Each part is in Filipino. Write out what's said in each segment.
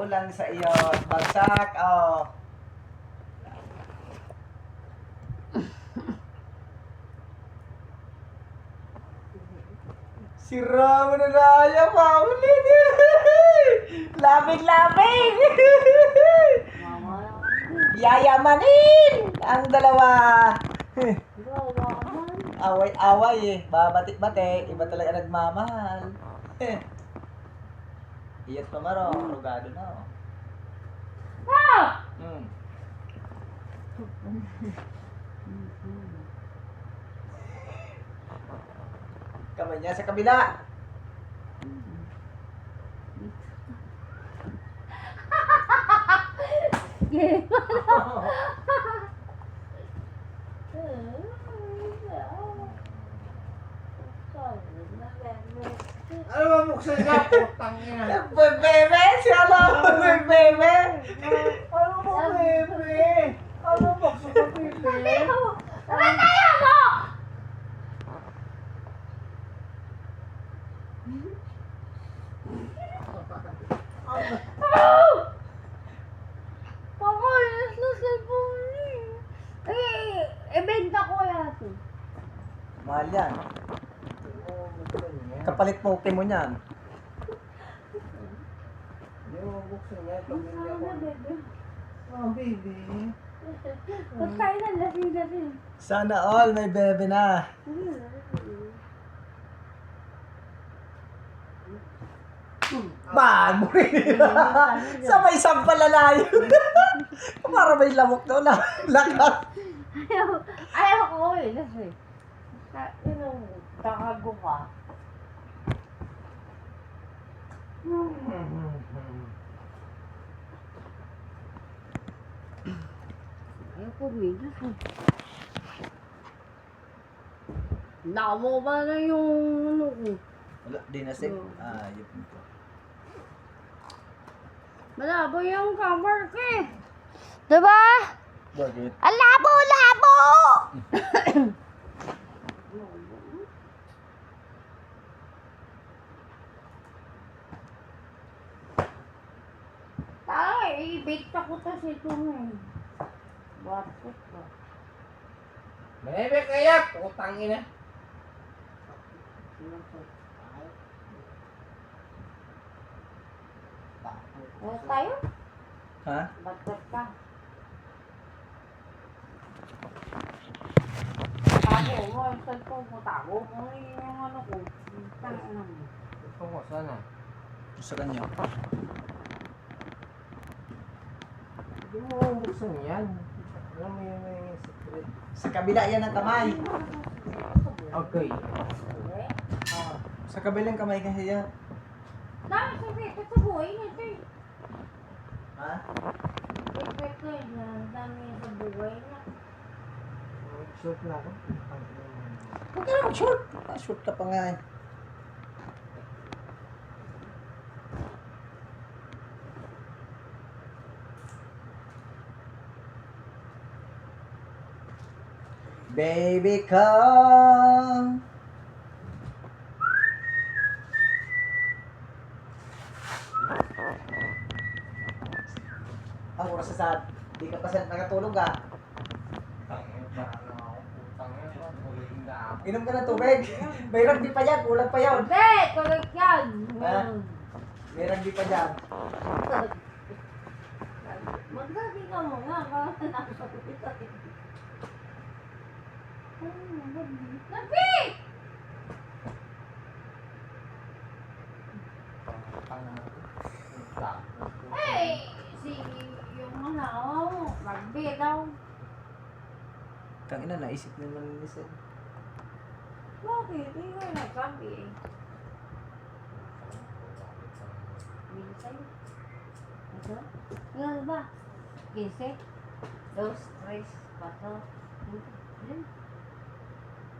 lang sa iyo. Bagsak, oh. Si Ramon na Raya, paulit. Labing-labing. Yayamanin ang dalawa. Away-away eh. Babatik-batik. Iba talaga nagmamahal. Iyat pa maro. Rugado na oh. Kamay niya sa kabila. Ano ba buksan niya? Putang ina. Bebe, siya lang. Bebe. Ano ba, bebe? Ano buksan ka, bebe? Tayo mo! Pakayos na cellphone niya. Benta ko yan. Mahal yan. Kapalit mo okay mo niyan. Hindi mo buksan niya. Pamilya ko. Bebe. Oh, baby. Ba't tayo na lasing-lasing? Sana all may bebe na. Bag mo rin. Sabay sampal na layo. Para may lamok doon na. Lakas. Ayaw ko eh. Lasing. Takago ka. Ayaw ko minus eh. Namo ba na yung ano ko? Wala, di na sip. Ah, yun po. Malabo yung cover ko eh. Diba? Bakit? Ang labo-labo! Tayo, i-bake ko kasi ito eh. Bakit ba? Bebe kaya, putang ina. Ano tayo? Ha? Bakit ka? Tago mo, yung cellphone mo, tago mo yung ano ko. Tangina mo. Gusto ko sana. Sa kanya. Hindi mo buksan yan. Alam mo yun yung secret. Sa kabila yan ang kamay. Okay. Sa kabilang kamay kasi yan. Dami sa pipit sa buhay niya, sir. Ha? Pipit ko yun, dami sa buhay niya. Shoot na ako. Huwag ka na mag-shoot. Shoot ka pa nga eh. Baby, come. Ang oras na sa... Di ka pa sa nakatulog ah. Tangin, parang ako. Putang ina. Huling na ako. Inom ka ng tubig. May rugby pa yan. Kulang pa yun. Hindi! Correct yan! Ha? May rugby pa dyan. Magsabi ka mo nga, para nakakapit. Nabi! Hey! Si yung ano, rugby daw. Tangina, naisip naman ni Lisa. Bakit? Hindi ko nagsabi eh. Bilisay. Ito? Ano ba? 15? 2, 3, 4, 5.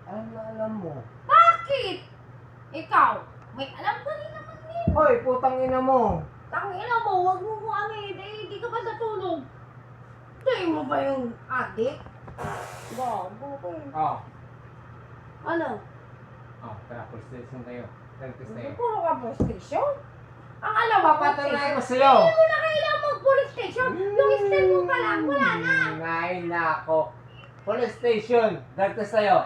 Alam mo. Bakit? Ikaw, may alam ka rin naman din. Hoy, putang ina mo. Tangina mo, wag mo ano eh, hindi ka ba natulog? Tayo mo ba yung adik? Gago ko eh. Oh. Ano? Oh, tara, PlayStation tayo. Nag-test tayo. Puro ka PlayStation? Ang alam mo, Papatunayan ko sa'yo. hindi mo na kailangan mag-police station. Yung stand mo pa lang, wala na. Ay, nako. Police station. Drug test tayo.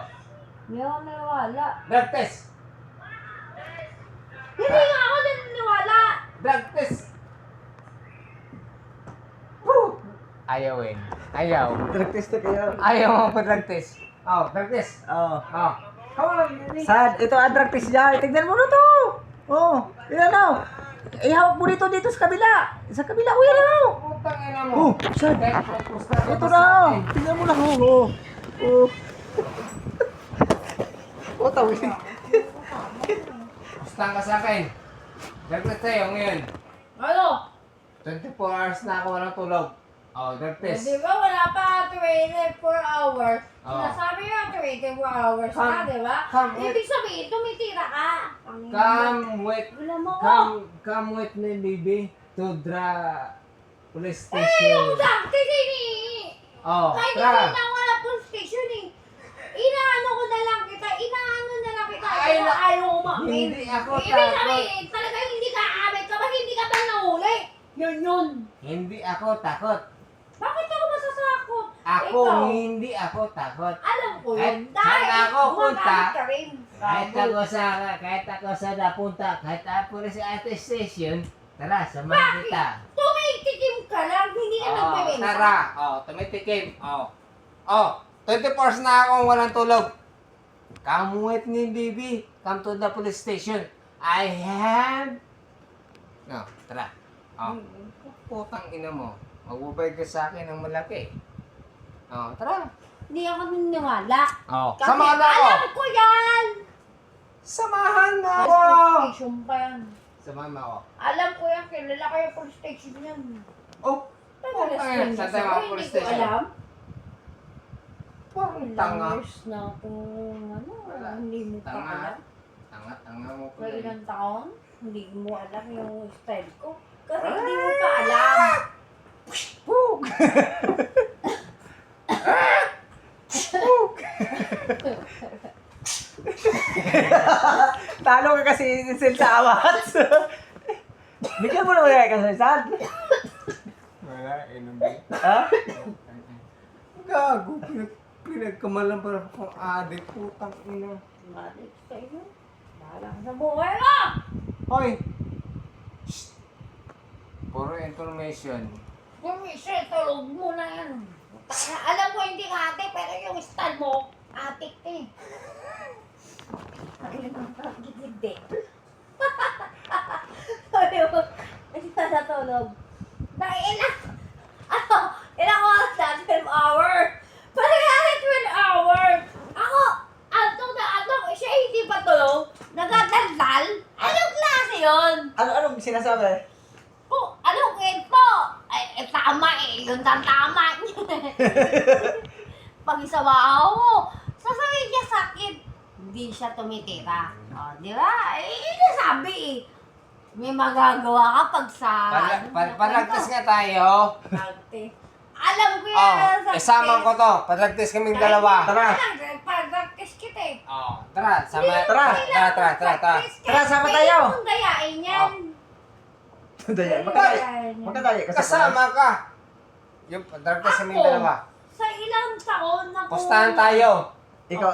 Hindi ako naniwala. Drug test. Hindi nga ako naniniwala. Drug test. Woo! Ayaw eh. Ayaw. Drug test na kayo. Ayaw mo pa drug test. Oh, drug test. Oo. Oh. Come on. Sad, ito ang drug test niya. Tignan mo na to. Oh, yan na. Ihawak mo dito sa kabila. Sa kabila, yan na. Putang ina mo. Oh, sad. Kahit may pusta ka Ito pa na. sa akin. Tignan mo na. Oh. Oh. Oh, tawid. Pusta ka sa akin. Drug test tayo ngayon. Ano? 24 hours na ako walang tulog. Oh, drug test. Di ba wala pa 24 hours? Oo. Sinasabi mo 24 hours na, Come- di ba? come with- Ibig sabihin, tumitira ka. Wala mo ko. Come with me, baby, to police Eh, yung station. dati din eh. Oh, Kahit tara. hindi na wala police station eh. Inaano ko na lang kita, inaano na lang kita. Ay, Kaya ayaw umamin. Hindi ako Ibig takot. sabihin, talagang hindi ka aamin kapag hindi ka ba nahuli. Yun. Hindi ako takot. Bakit ako masasakot? Ako, Ikaw, hindi ako takot. alam ko Kahit yun. Dahil saan ako punta, gumagamit ka rin. Kahit ako sa napunta, kahit ako na sa station, tara, samahan kita. Tumitikim ka lang, hindi ka nagbebenta. Tara. Oh, tumitikim. Oh, 24 hours na akong walang tulog. Come with me, baby. Come to the police station. I have... No, tara. Oh, putang ina mo. Magbabayad ka sa akin ng malaki. Oh, tara. Hindi ako naniniwala. Oh, Kasi samahan mo ako. alam ko yan. Samahan mo ako. Police station pa yan. Samahan mo ako. Alam ko yan, kilala ko yung police station yan. Oh, Tagal na Saan station tayo mga ako, police hindi ko station? alam. parang Ilang tanga. years na akong ano, Wala. hindi mo pa Tanga. alam. Tanga mo Kaya pala. ilang taon, hindi mo alam yung style ko. Kasi hindi mo pa alam. Talo ka kasi Sil sa awat. Bigyan mo naman kaya kasi Sad. Wala, inumin. Ha? Gago, pinagkamalan pa akong adik, putang ina. Balik sa iyo. Bahala ka sa buhay mo! Hoy! Shh! Puro information. Permission, tulog mo na yan. Taka, alam mo hindi ka ate, pero yung style mo, atik eh. Ay, hindi. Sabi mo, hindi ka natulog. Dahil ilang oras na? 12 hours. Parang yan 12 hours. Ako, atong siya hindi pa tulog. Nagadaldal. Anong klase yun? Anong sinasabi? Oh, anong kwento? Ay, tama eh. Yun ang tama. Pag isabaw mo, sasabihin niya sakit. Hindi siya tumitira. O, di ba? Eh, yun ang sabi eh. May magagawa ka pag sa... Palagtas nga tayo. Practice. Alam ko yan. Oh, isama ko to. Palagtas kaming dalawa. Tara. Pag-practice kita eh. Oh, tara, sama. Tara. Tara. Tara, sama tayo. Pwede mong dayain yan. Daya, Dayain yan. magkadaya kasi. Kasama ka. Yung palagtas kaming Ako? dalawa. Sa ilang taon na po... Pustahan tayo. Ikaw.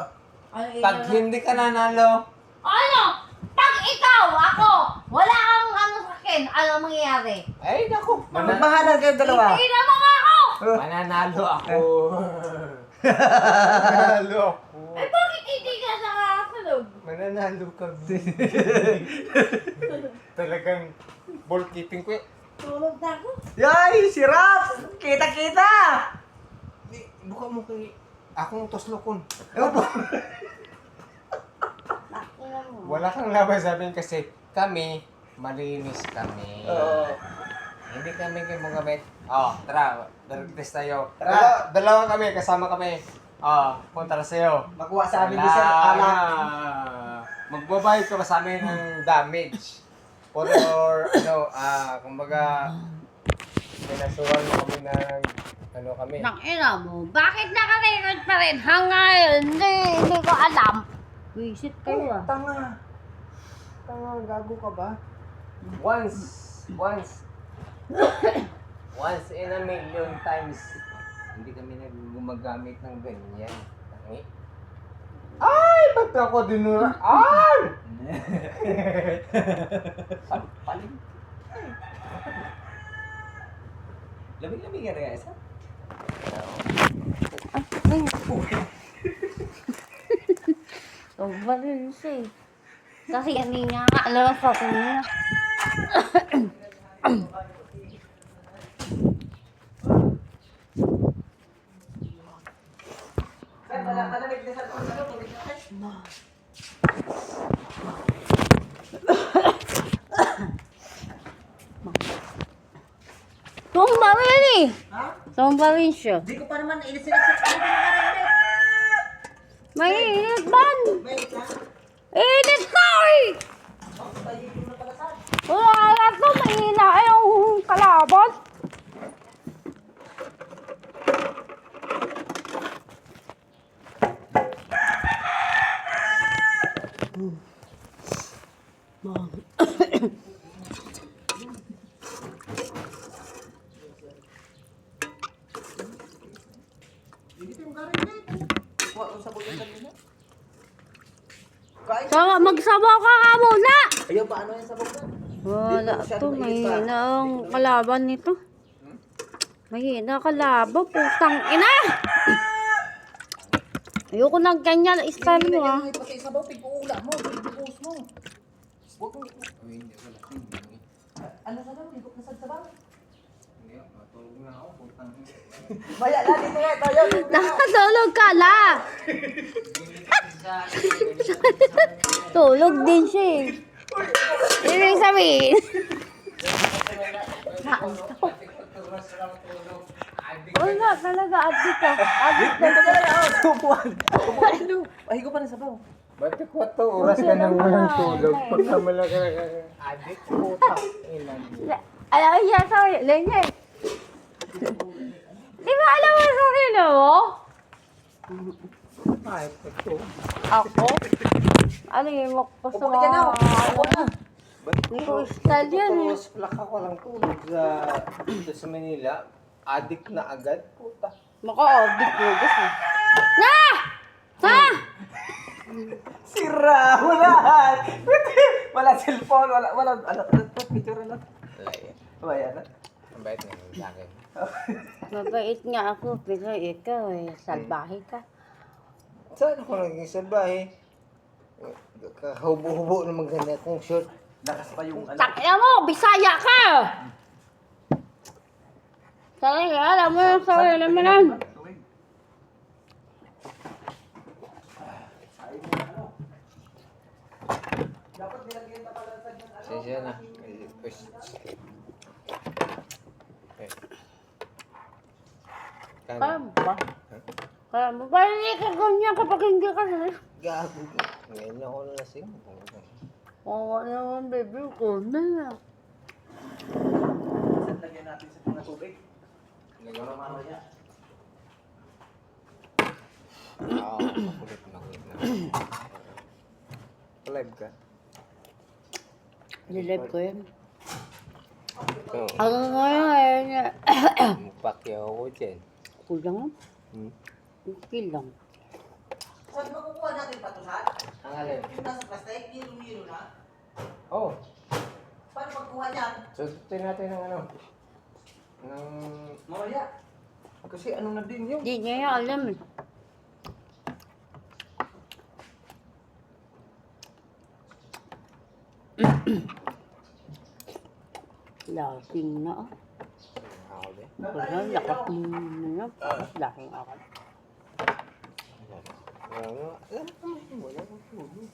Ano, Pag ilang- hindi ka nanalo, Ano? Pag ikaw, ako, wala kang ano sa akin, ano mangyayari? ay naku. Magmahalan kayo dalawa. Hindi na mga ako! Mananalo ako. Mananalo ako. Eh bakit hindi ka nakakalog? Mananalo kami. Talagang ball keeping ko. Tulog na ako. Yay, si Raps! Kita-kita! Buka mo kay akong toslokon. Ewan po. Tingnan mo. Wala kang laban sabihin kasi kami, malinis kami. Oo. Hindi kami kayo gamit. Oh, tara, test tayo. Tara. Dalawa kami, kasama kami. Oh, punta na sa'yo. Makuha sa amin ni Sir Anak. Magbabayad ka ba sa amin ng damage? Or kumbaga, pinasuhan mo kami ng, kami. Nang ina mo, bakit naka-record pa rin? Hanggang hindi ko alam. Visit kayo ah. Tanga. Tanga, gago ka ba? Once in a million times, hindi kami gumagamit ng ganyan. Tangi. Ay! Ba't ako dinuraan? Paling. Lamig-lamig ka na guys, ha? Sobrang rin siya eh. Kasi kanina nga, alam ko kanina. Sir, malamig na sa tubig na. Tumba rin eh. Ha? Tumba rin siya. Di ko pa naman inisin. Ano ba naman Mainit ban. may isa? Init na eh. Oh, tayo na pala sa. Wala na ito, mahina yung kalabot. Hindi ko yung karin na ito. Kuha ko sa bulan kanina. Kain. So, magsabaw ka nga muna. Ayaw ba ano yung sabog na? Wala to, mahina ang kalaban nito. Mahina kalaban, putang ina. Ayoko ng ganyan, style mo ah. Hindi pati sabaw, pag-uula mo, pag-uus mo. Huwag mo. Ano sabaw? Libok na sa sabaw. Hindi, matulog na ako. Putang. Maya, lagi na nga tayo. Nakatulog ka la. Tulog din siya eh. Ibig sabihin. Wala talaga, addict ka. Addict na Dito ka na ako. Upuan. Upuan. Ay, ko pa ng sabaw. Ba't 4 oras ka nang walang tulog? Pagka malaki ka adik, putang ina. Alam mo siya sa Lenye. Di ba alam mo sa sarili mo? Ay, ito. Ako? Ano yung gusto mo? Upo ka na. Upo na. Hindi ko style yan eh. Tapos plaka ko lang tulog dito sa Manila. Adik na agad, puta. Maka-audit mo gusto. Na! Ha? Sira. Wala. Wala cellphone. Wala. Ano? Picture na. Wala yan. Maya na. Ang bait na yung sa akin. Mabait nga ako, pero ikaw eh, salbahe ka. Saan ako naging salbahe? Kahubo-hubo na maganda kong short. Lakas pa yung ano. Takina mo, Bisaya ka! Sorry, alam mo yung sarili mo lang. Sensya na. Kaya mo ba? Kaya mo ba hindi ka ganyan kapag hindi ka sabi? Gago. Ngayon ako nalasing. Oo naman, baby ko na yan. Lagyan natin sa mga tubig. Nagawa Mamaya. makulit na. Live ka? Nilive ko yan. Oo. Ano nga yun eh. Mupakyaw ako dyan. Kulang mo? Hmm? Okay lang. Saan makukuha natin pa to, Saan? Ang alin? Yung nasa plastic, nilo na. Oh, Paano pagkuha niyan? susutin natin ng ano? Ng... Mamaya. Kasi ano na din yun. Hindi niya yan alam eh. Lasing na ah. Ako ba? Wala, lakas mo na yan. Lasing ako. Alam ko naman, wala akong tulog.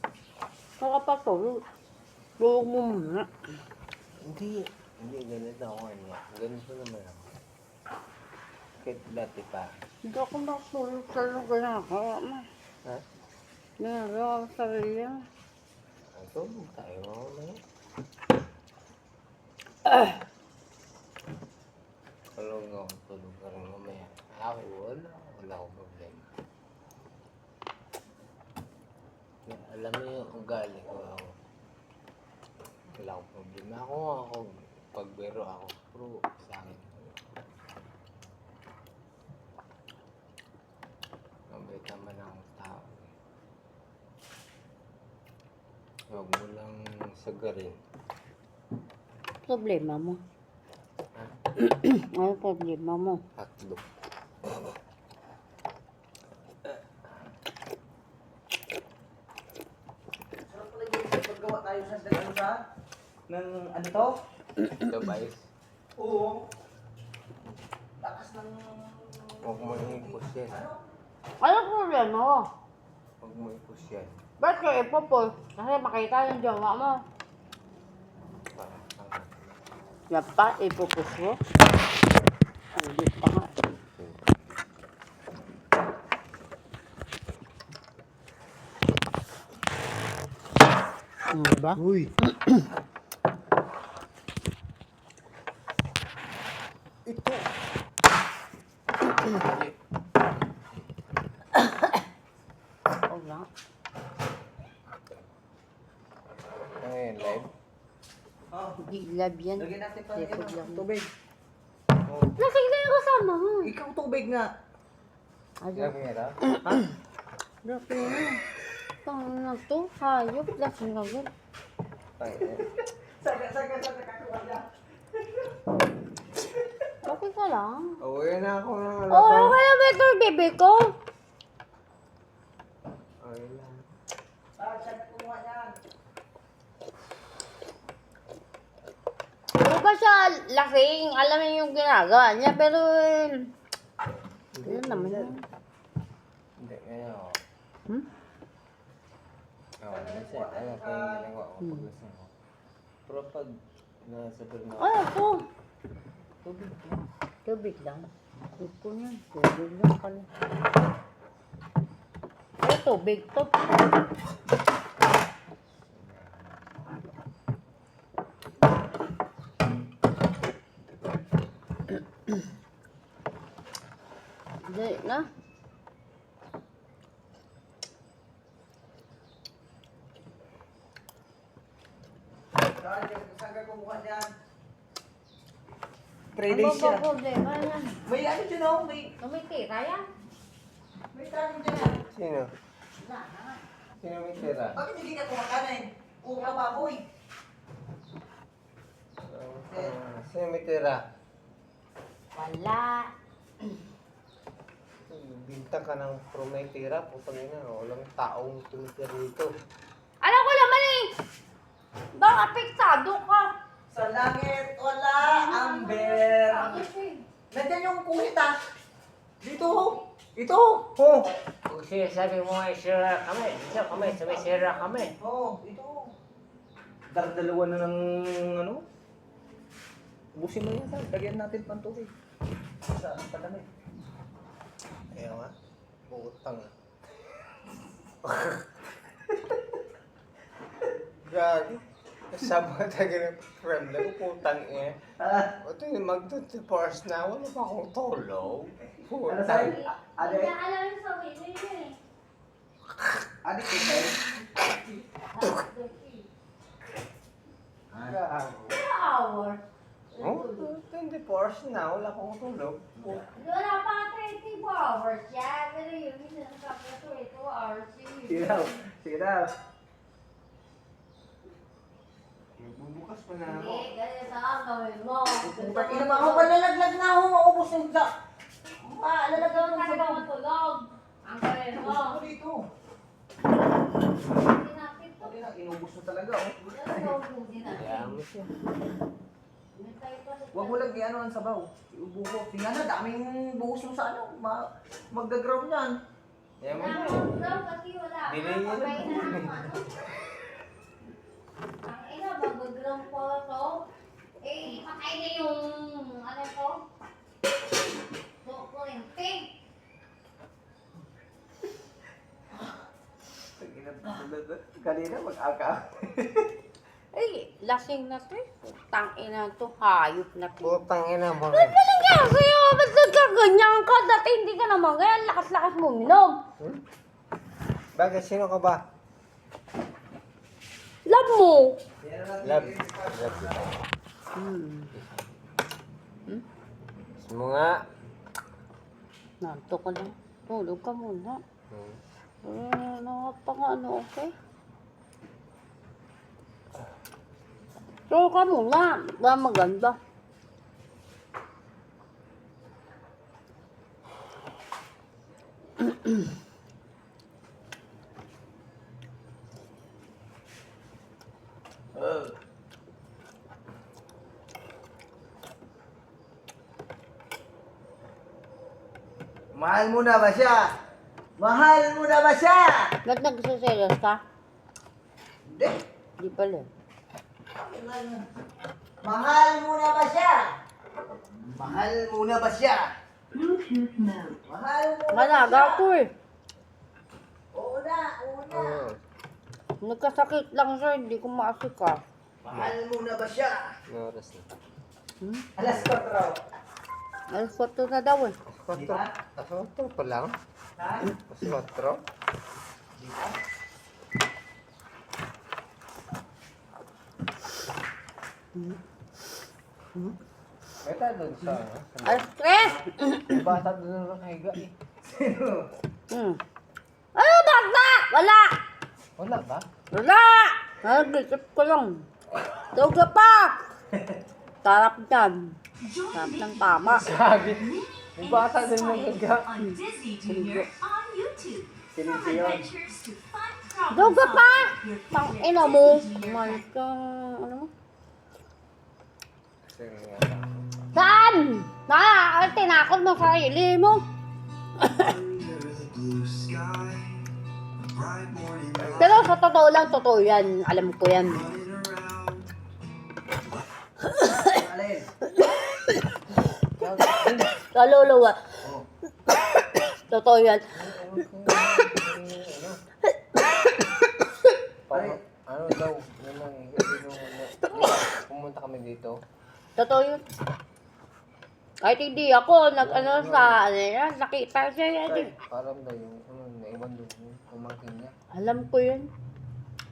Nakapatulog. Tulog mo muna. Hindi. Hindi, ganito ako niya. Ganito naman ako. Kahit dati pa. Hindi ako matulog sa lugar na ako. Ha? Nagawa ko sa sarili. Ang tulog tayo. Ako na yun. Tulog ako. Tulog ka rin mamaya. Ako wala. Wala akong problema. Alam mo yung ugali ko ako. Wala akong problema. Ako, pagbero ako. Pero sa akin. Mabait naman ang tao. Huwag mo lang sagarin. Problema mo. Ha? Ano problema mo? Hotdog. Sarap pala yung paggawa tayo sa ano sa? Ng ano to? Ito ba is? Oo. Lakas ng... Huwag mo i-push yan. Ano problema mo? Huwag mo i-push yan. Ba't ka ipopol? Kasi makita yung jowa mo. Para tanga. Yan pa, ipopos mo? Hindi pa nga. Diba? Uy! Ito! Oo nga. Ano yan, live? Oh, Hindi love yan. lagyan natin pa Likod lang. tubig. Oh, Lasing na yung kasama mo. Ikaw tubig nga. Ano? sabi nga daw? Grabe na. Tangan na to. Hayop. Lasing agad. Tangina. Saga kakakuha niya. Okay ka lang. Uwi na ako ng ano Oo, to. okay na ba ito yung bebe ko? Okay lang. Saga kumuha niyan. Di ba siya lasing? Alam niya yung ginagawa niya, pero... Yun naman yun. Hindi, ngayon ako. Hmm? Oo, minsan, ano pa yung ginagawa ko pag lasing ako. Pero pag nasa birna ako, Ano to? tubig lang. Tubig lang. Ito niya. Tubig lang pala. Ano tubig to? Hindi na. Saga kumuha niyan. Ano 3 days ba siya. problema yan? May ano dyan oh, May tira yan? may kanin dyan. Sino? Wala na. Sino may tira? Bakit hindi ka kumakanin? Uka baboy. Sino may tira? Wala. Binta ka ng pro may tira, putang ina, walang taong tumitira dito. Alam ko naman eh! Baka apektado ka. Sa langit, wala, amber. Apektado siya eh. Nandiyan yung kuhit ah. Dito oh. Ito. Oh. Kasi sabi mo ay sira kami, dito kami, sabi sira kami. Oh, ito. Dalawa na ng ano? Ubusin mo yan sa. Lagyan natin pang tubig. Sa palamig. Ayaw nga, butang ah. Gagi. Kasama ka taga ng friend lang, putang eh. Ito yung magto-force na, wala pa akong tulog. Ano Putang. sa'yo? Ade? Alam yung sabi mo yun eh. Ade ko sa'yo? Gago. 2 hours. Oh, 24 na, wala akong tulog. Wala pa 24 hours yan. Pero yun, sinasabi ko 2 hours yun. Sige daw. Sige daw. Bubukas pa na ako. Hindi, ganyan sa ang gawin mo. Pag ina ba ako palalaglag na ako, maubos yung da. Lalaglag Ikaw ng ka sabaw. na matulog. Ang gawin mo. Ubus ko dito. Hindi natin to. Pag ina, inubos mo talaga oh. Hindi natin. Kaya mo siya. Huwag mo lang i-ano ang sabaw. Iubo ko. Tingnan na, daming buhos mo sa ano. Magda-ground yan. Kaya mo na. Kasi wala. Delay yun. Pagkain na ng ano. Ang ina, mag-gram po to. Eh, patay na yung ano to. Kurente. Kanina mag-aka. Ay, lasing na to eh. Tangina to, hayop na to. Putang ina mo. Ba't ba nangyari sa'yo? Ba't nagkaganyan ka? Dati hindi ka naman ganyan. Lakas-lakas mo minom. Bakit? Sino ka ba? Love mo. Love. Love kita. Gusto mo nga? Nanto ka lang. Tulog ka muna. Okay? Tulog ka muna. Ba maganda. Mahal mo na ba siya? Mahal mo na ba siya? Ba't nagsiselos ka? Hindi. Di pala. Mahal mo na ba siya? Mahal mo na ba siya? Mahal mo na ba Malaga siya? ako eh. Oo na. Nagkasakit lang siya, hindi ko maasika. Mahal mo na ba siya? Ano oras na? Alas 4. Alas 4 na daw eh. Di ba? Asotro pa lang? Ha? Asotro? Di ba? May tayo doon sa... Alas 3! May bata doon nakahiga eh. Sino? Ano bata? Wala! Wala ba? Wala! Nag-isip ko lang. Tulog ka pa! Tarap dyan. Tarap ng tama. Sabi. May bata doon nakahiga. On Disney Junior on YouTube. Sino From siya? adventures to fun problems. Tulog ka pa! Your Tang favorite ina mo. Disney Junior Umalis ka. Ano mo? Sige nga. Saan? Tinakot mo sarili mo. Pero sa totoo lang, totoo yan. Alam ko yan. Alin? Kaluluwa. Totoo yan. Ano daw? Yun ang pumunta kami dito. Totoo yun. Kahit hindi ako, nag-ano sa, ano yan, nakita siya yan. Parang daw yung naiwan doon yung pumangkin niya. Alam ko yun.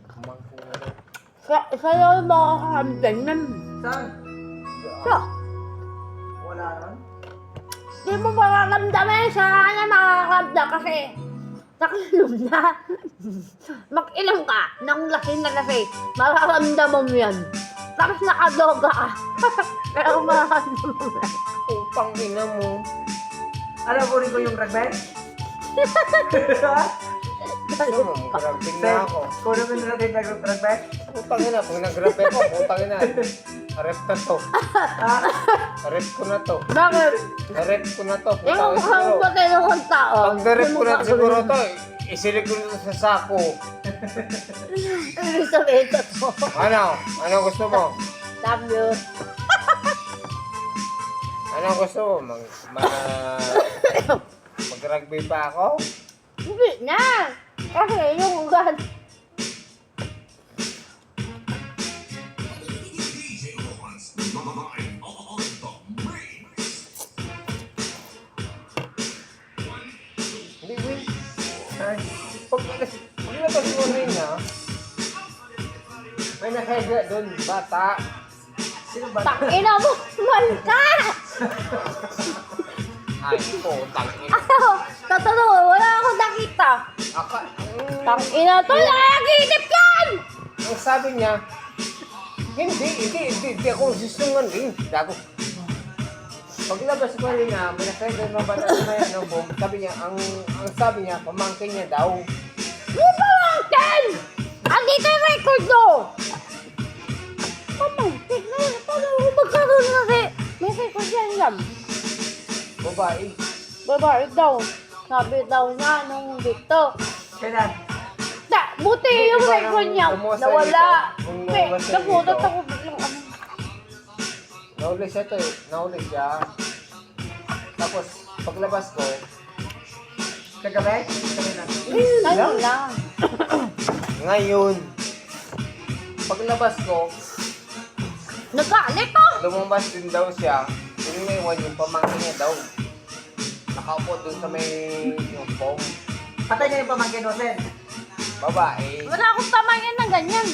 Pumangkin niya daw. Sa'yo makakakamdan yan. Saan? So, Wala naman. di mo makakamdamin, sa kanya makakakamda kasi nakalulom na. Mag-inom ka ng lasing na lasing. Makakamda mo yan. Tapos nakadoga ka. Pero makakamda mo yan. Putang ina mo. Alam ko rin ko yung rugby? Ano mo? Grabbing na ako. Kung ano yung rugby? Putang ina. Pag nag-grab ako, putang ina. Arep na to. Arep ko na to. Bakit? Arep ko na to. Yung Putang ina mukhang siguro. patay ng tao. Pag direct ko na siguro to, isilig ko na sa sako. Ibig sabihin ko to. Ano? Ano gusto mo? Love you. Ano gusto mo? Mag-rugby pa ako? Hindi na. Kasi yung ugat. Hindi, Will. Pag labas mo rin na, may nakahiga doon, bata. Sino ba? Tangina mo. Mal ka. Ay, putang ina. Ano? Totoo. Wala akong nakita. Tangina to. Nakakitip kan. Ang sabi niya, hindi ako sisungan rin. Dago. Paglabas ko rin na, may nakahiga ng bata na may ano, sabi niya, ang sabi niya, pamangkin niya daw. Yung pamangkin. Andito yung record mo. Pamangkin na. Paano ko magkaroon na rin? May record yan yan. Babae. Babae daw. Sabi daw niya nung dito. Kailan? Buti yung Iba record nang niya. bumuwas sa Nawala. dito. Nung Pe, bumuwas sa nagulat dito. ako biglang ano. Nahuli siya to eh. Nahuli siya. Tapos, paglabas ko, Kagabi? Kailan? Ayun lang. ngayon, paglabas ko, Nagalit ko. lumabas din daw siya. Iniwan yung pamangkin niya daw. Nakaupo dun sa may yung foam. Patay na yung pamangkin mo, Sen. Babae. Wala akong tamayan ng ganyan.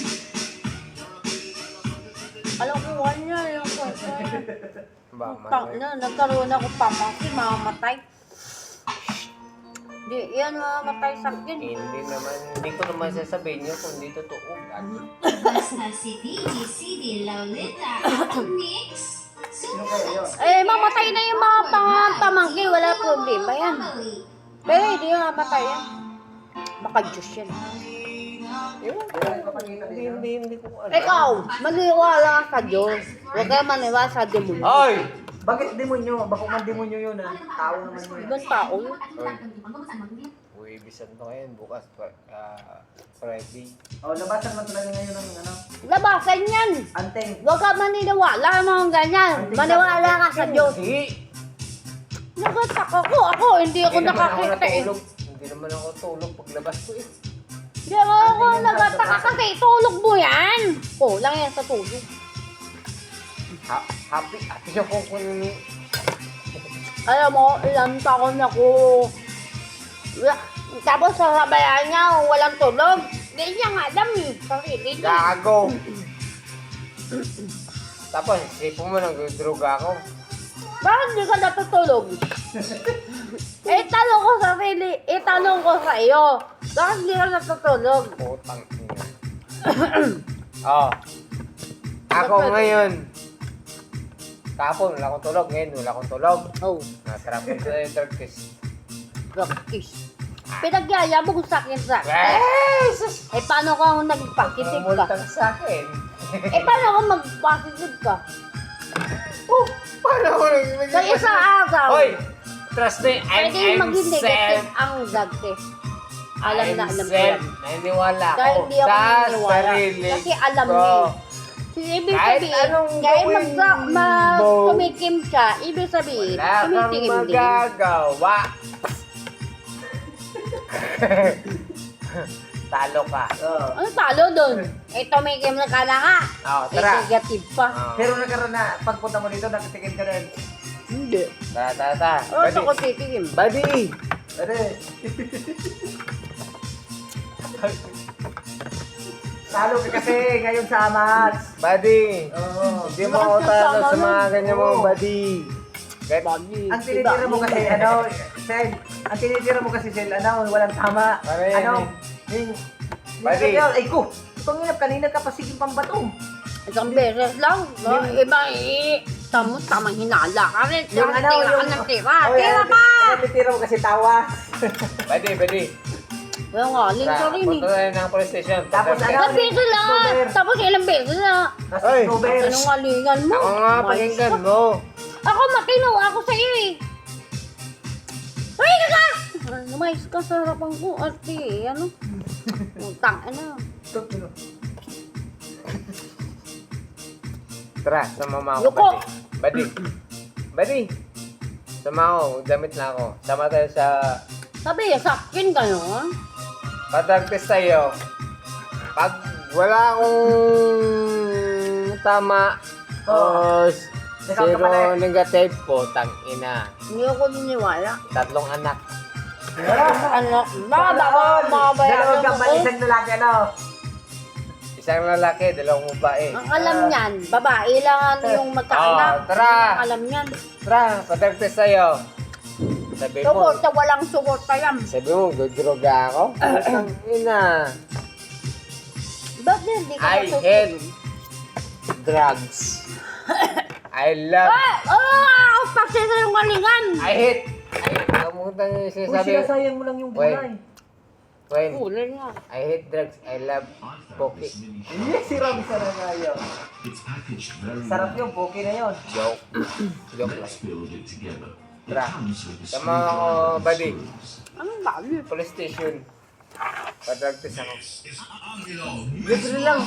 Kalokohan niya yung kwento niya. Ba, Putang na, nagkaroon ako pamangkin, mamamatay. Di, yan mamamatay sa akin. Hindi ko naman sasabihin niyo kung hindi totoo. Basta si DJ Laulita Mix. Eh, mamatay na yung mga pamangkin, wala problema yan. Pero hindi mamatay yan. Baka Diyos yan. Hindi ko alam. Ikaw, maniwala ka sa Diyos. Huwag kayo maniwala sa demonyo. Hoy! Bakit demonyo? Baka man demonyo yun ah. Tao naman yun. Ibang tao. Uy, bisan to ngayon. Bukas, Friday. Oh, labasan mo talaga ngayon ng ano. Labasan yan. Anteng. Huwag ka maniniwala mga ganyan. Maniwala ka sa Diyos. Hindi! Nagatak ako. Hindi ako nakakita eh. Hindi naman ako tulog paglabas ko eh. Hindi ako nagataka kasi tulog mo yan. Kulang yan sa tulog. Happy ako kung Alam mo, ilang taon ako. Tapos sasabayan niya, walang tulog. Hindi niya nga alam eh. Sarili niya. gago. Tapos, sipo mo nag-droga ako. Bakit hindi ka natutulog? Tanong ko sa sarili. Tanong ko sa iyo. Bakit hindi ka natutulog? Putang ina. Oh. Ako ngayon. Kapon, wala akong tulog. Ngayon, wala akong tulog. Oh, Natrapon ko na yung third kiss. practice. Pinagyaya mo kung sakit. Jesus! Paano ka nagpakitig ka? Mamultang sa akin. Paano ka magpakitig ka? Oh, paano ako nag- Sa isang araw, Hoy! Trust me, pwede I'm maging negative Sam. ang drug test. Alam na I'm alam ko Sam. yan. Naniniwala Dahil ako hindi ako sa naniniwala. sarili Kasi alam ko. niya. Ibig Kahit sabihin, anong kahit gawin mo, tumikim siya, ibig sabihin, wala kang tumitingin din. magagawa. Talo ka. Oh. Ano talo doon? Tumikim na ka na nga. Oh, tara. Negative pa. Oh. Pero nagkaroon na, pagpunta mo dito, nakatikim ka rin. Hindi. Tara. Oh, sa ko titikim. Buddy! Ere. Talo ka kasi ngayon sa Amats. Buddy! Oo. Hindi mo ako talo sa mga ganyan mo, Oo. buddy. Get? Bagi. Ang tinitira mo kasi, ano, Sel, ang tinitira mo kasi, Sel, ano, walang tama. Ano yan, Ano, eh? yung, Buddy. ay ko, itong inap, kanina ka pa sige pang bato. Isang beses lang. No? Iba tamang hinala ka rin. Yung ano, Tira ka yung... ng tira. Oh, Tira yan, ka! ang tinitira mo kasi tawa. Buddy. Yung galing ka Tara, rin punta eh. tayo ng police station. Tapos Punta- ano? Ilang beses lang. October. Tapos ilang beses na. Tapos Ay. October. Anong galingan mo? Ako nga, Ayos pakinggan ka. mo. Ako matino. Ako sa iyo eh. Uy, ka! Lumayos ka sa harapan ko. Ate, ano? Utang, ano? Tara, sama ako, Yuko. buddy. Buddy! Sama ako, damit na ako. Sama tayo sa Sabi, sa akin kayo, ha? padrag-test tayo. Pag wala akong tama o Ikaw ka zero pala eh. negative po, ina. Hindi ako niniwala. 3 anak. Ano? Baka mga bayaran Dalawang ko. kambal, isang lalaki, ano? Isang lalaki, 2 babae. Ang alam niyan, babae lang ano yung magkaanak. Oh, tara. Ang alam niyan. Tara, padrag-test tayo. Sabi mo, Suporta, walang suporta yan. sabi mo, gudroga ako? Ina. Ba't hindi ka I masusunod? hate drugs. I love, Ako pagsi sa yung galingan. I hate, kamutan yung Uy, sinasabi. sinasayang mo lang yung gulay. When Kulay nga. I hate drugs, I love poke. Yes, si Rob sa nangayo. It's packaged very Sarap well. yung poke na yun. Joke. Joke lang. Let's build it together. It Tara. comes with a Sama ako, buddy. Anong bago? Police station. Padrag test ako. Libre lang.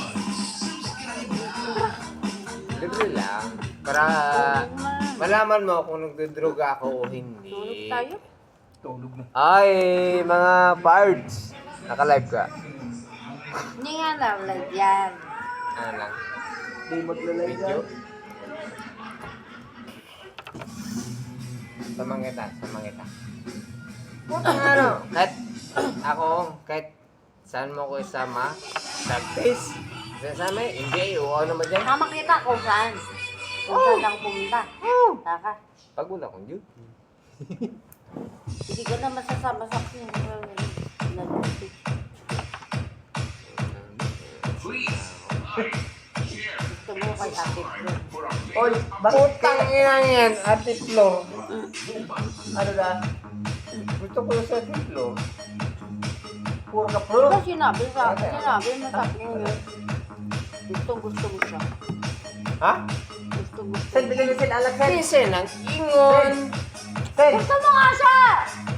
Libre lang. Para malaman mo kung nagdodroga ako o hindi. Tulog tayo? Tulog na. Ay, mga parts. Naka-live ka. Hindi nga lang, like yan. Ano lang. Di maglalay Video. dyan. Samang kita. Putang ano. Kahit ako, kahit saan mo ko isama, practice. Sasama hindi. O ano naman dyan? Tama kita kung saan. Kung saan lang pumunta. Saka. Pag wala kong yun. Hindi ko na masasama sa akin. Gusto mo kay Ate Flo. Oy, bakit Putang ina yan, Ate Flo. ano na? Gusto ko sa Ate Flo. Puro ka pro. Diba sinabi mo sa akin yun? Gusto mo siya. Ha? Gusto. Sen, bigyan niyo sila alak, Sen. Listen, ang ingon. Sen, Gusto mo nga siya!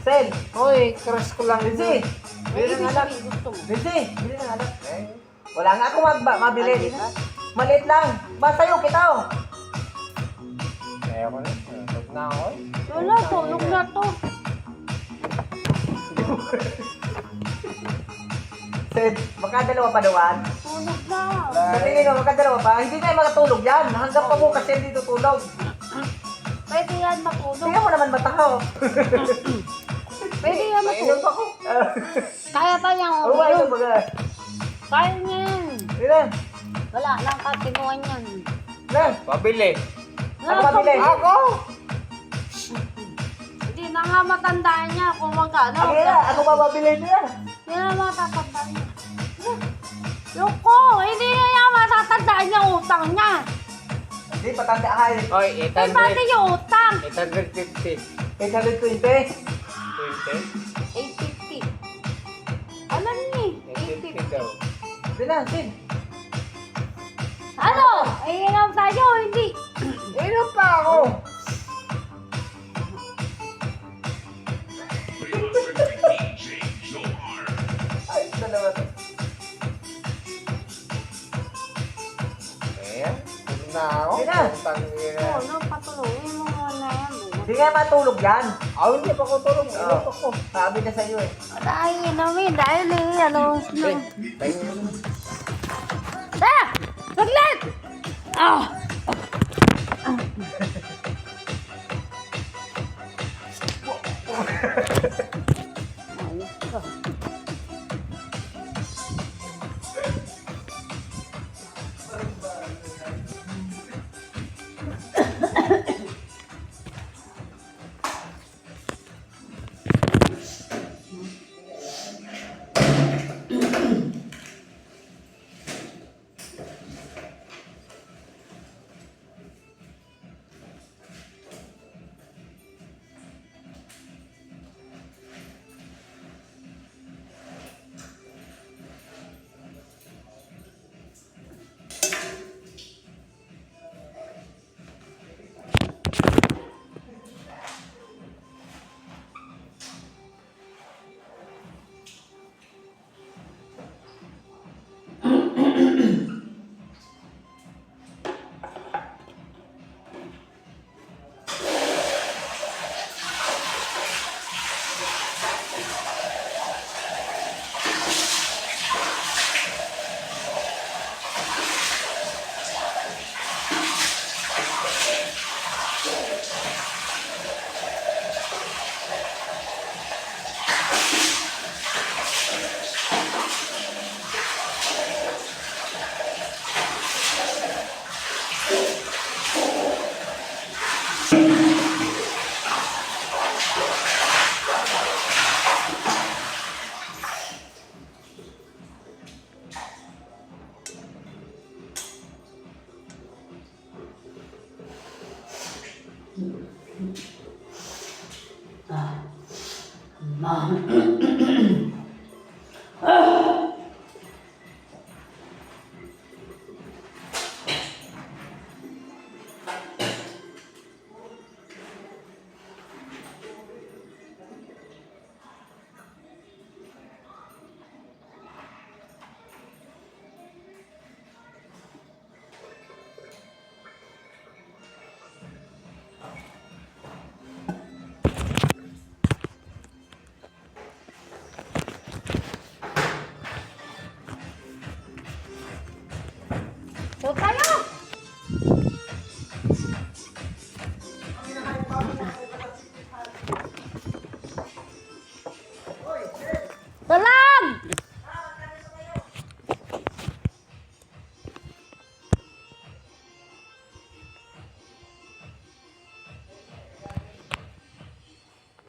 Sen. Hoy, crush ko lang Lindsay, bili ng alak. Gusto mo. Lindsay, bili ng alak. Wala nga ako mabili. Maliit lang. Basta yung kita oh. Kaya ko na. Tulog na ako. Wala, tulog na to. Sen, makadalawa pa dawan. Tulog na. Sa tingin mo, makadalawa pa. Hindi tayo makatulog yan. Hanggang pa bukas yan dito tulog. Pwede yan matulog. Tingnan mo naman mata ko. Pwede yan Mainom matulog. ako. Kaya pa niyang Oo, ayun umulog. baga. Kaya niya yan. Yun na. Wala lang katinuan yan. Na. Pabili. Ako mabili. Ako! Hindi na nga matandaan niya kung magkano. Ako na. Ako mababili niya. Hindi na matatandaan niya. Loko! Hindi niya matatandaan niya utang niya. Hindi, patandaan. Hoy, Eh, pati yung utang. 850. 820. 20? 850. Alam niya 850 daw. Hindi na, Sin. Ano? Iinom tayo, hindi. Inom pa ako. Ay, dalawa to. Ayan. Tulog na ako. Sige na. Putang ina. Ano, patulungin mo muna yan. Hindi nga matulog yan. Ako hindi pa ko tulog. Inom Oo. ako. Sabi na sa'yo eh. Dahil inumin, dahil ano. Eh, tayo na. Ah! Saglit! Ah! Ayos ka. Ma.